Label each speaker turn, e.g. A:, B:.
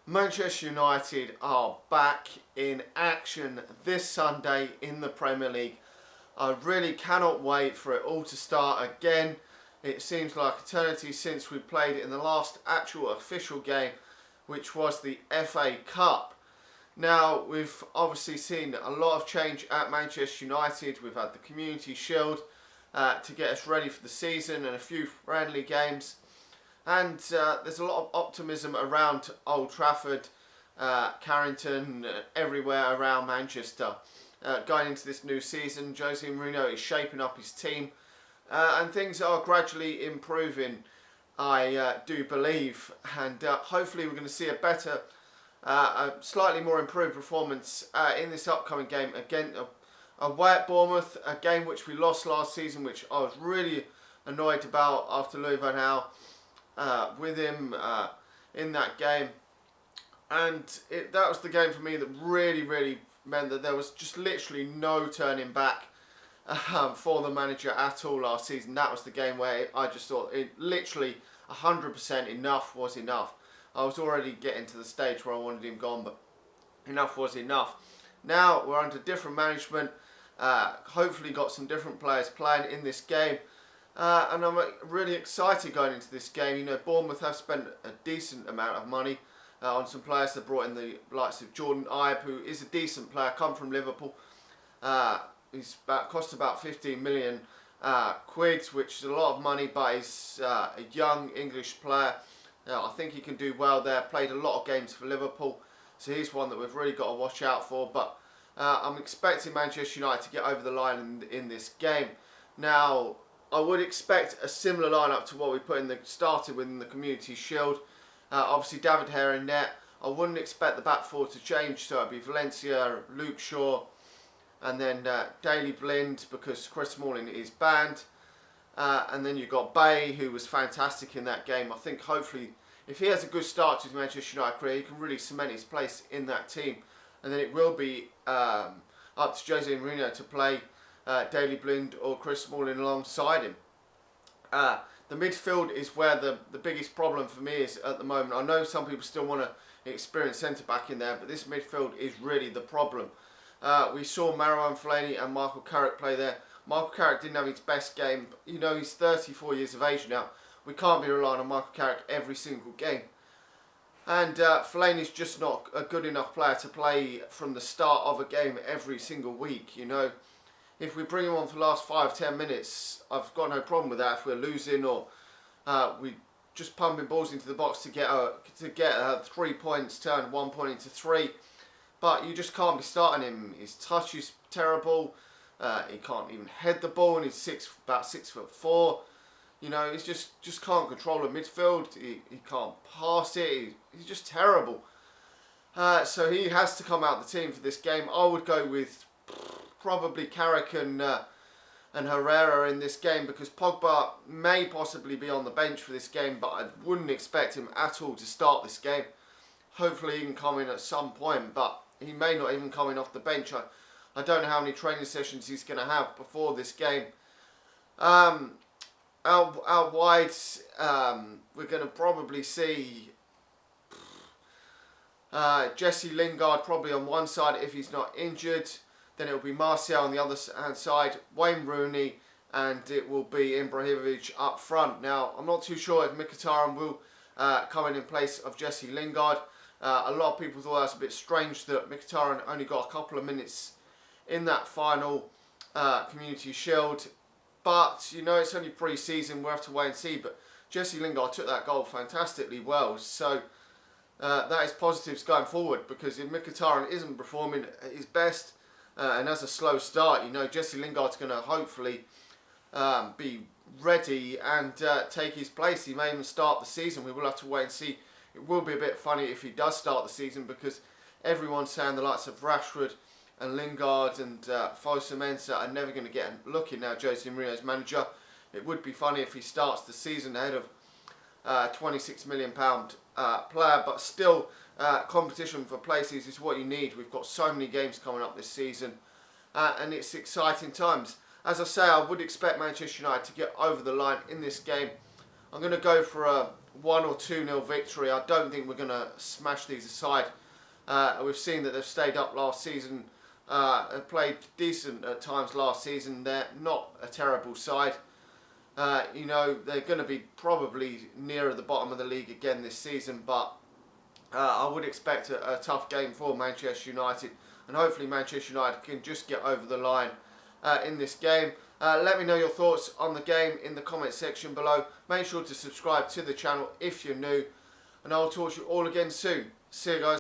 A: Manchester United are back in action this Sunday in the Premier League. I really cannot wait for it all to start again. It seems like eternity since we played in the last actual official game, which was the FA Cup. Now, we've obviously seen a lot of change at Manchester United. We've had the Community Shield to get us ready for the season and a few friendly games. And there's a lot of optimism around Old Trafford, Carrington, everywhere around Manchester. Going into this new season, Jose Mourinho is shaping up his team and things are gradually improving, I do believe. And hopefully we're going to see a slightly more improved performance in this upcoming game against away at Bournemouth, a game which we lost last season, which I was really annoyed about after Louis van Gaal with him in that game. And that was the game for me that really meant that there was just literally no turning back for the manager at all last season. That was the game where I just thought it literally 100% enough was enough. I was already getting to the stage where I wanted him gone, but enough was enough. Now we're under different management, hopefully got some different players playing in this game. And I'm really excited going into this game. You know, Bournemouth have spent a decent amount of money on some players. They brought in the likes of Jordan Ibe, who is a decent player, come from Liverpool. He's cost about 15 million quid, which is a lot of money, but he's a young English player. I think he can do well there. Played a lot of games for Liverpool, so he's one that we've really got to watch out for. But I'm expecting Manchester United to get over the line in this game. Now, I would expect a similar lineup to what we started with in the Community Shield. Obviously, David Hare in net. I wouldn't expect the back four to change, so it'd be Valencia, Luke Shaw, and then Daley Blind, because Chris Smalling is banned. And then you've got Bay, who was fantastic in that game. I think hopefully, if he has a good start to his Manchester United career, he can really cement his place in that team. And then it will be up to Jose Mourinho to play Daley Blind or Chris Smalling alongside him. The midfield is where the biggest problem for me is at the moment. I know some people still want to experience centre-back in there, but this midfield is really the problem. We saw Marouane Fellaini and Michael Carrick play there. Michael Carrick didn't have his best game. You know, he's 34 years of age now. We can't be relying on Michael Carrick every single game. And Fellaini's just not a good enough player to play from the start of a game every single week, you know. If we bring him on for the last 5-10 minutes, I've got no problem with that. If we're losing or we just pumping balls into the box to get 3 points turned 1 point into 3, but you just can't be starting him. His touch is terrible. He can't even head the ball, and he's about 6'4". You know, he's just can't control the midfield. He can't pass it. He's just terrible. So he has to come out of the team for this game. I would go with probably Carrick and Herrera in this game, because Pogba may possibly be on the bench for this game, but I wouldn't expect him at all to start this game. Hopefully he can come in at some point, but he may not even come in off the bench. I don't know how many training sessions he's going to have before this game. Out wide, we're going to probably see Jesse Lingard probably on one side if he's not injured. Then it will be Martial on the other hand side, Wayne Rooney, and it will be Ibrahimovic up front. Now, I'm not too sure if Mkhitaryan will come in place of Jesse Lingard. A lot of people thought that was a bit strange that Mkhitaryan only got a couple of minutes in that final Community Shield. But, you know, it's only pre-season, we'll have to wait and see. But Jesse Lingard took that goal fantastically well. So that is positives going forward, because if Mkhitaryan isn't performing at his best and has a slow start, you know, Jesse Lingard's going to hopefully be ready and take his place. He may even start the season. We will have to wait and see. It will be a bit funny if he does start the season, because everyone's saying the likes of Rashford and Lingard and Fosu-Mensah are never going to get a look in now, Jose Mourinho's manager. It would be funny if he starts the season ahead of £26 million player, but still competition for places is what you need. We've got so many games coming up this season and it's exciting times. As I say, I would expect Manchester United to get over the line in this game. I'm going to go for a 1 or 2-0 victory. I don't think we're going to smash these aside. We've seen that they've stayed up last season, played decent at times last season. They're not a terrible side. You know, they're going to be probably nearer the bottom of the league again this season, but I would expect a tough game for Manchester United, and hopefully Manchester United can just get over the line in this game. Let me know your thoughts on the game in the comment section below. Make sure to subscribe to the channel if you're new, and I'll talk to you all again soon. See you guys.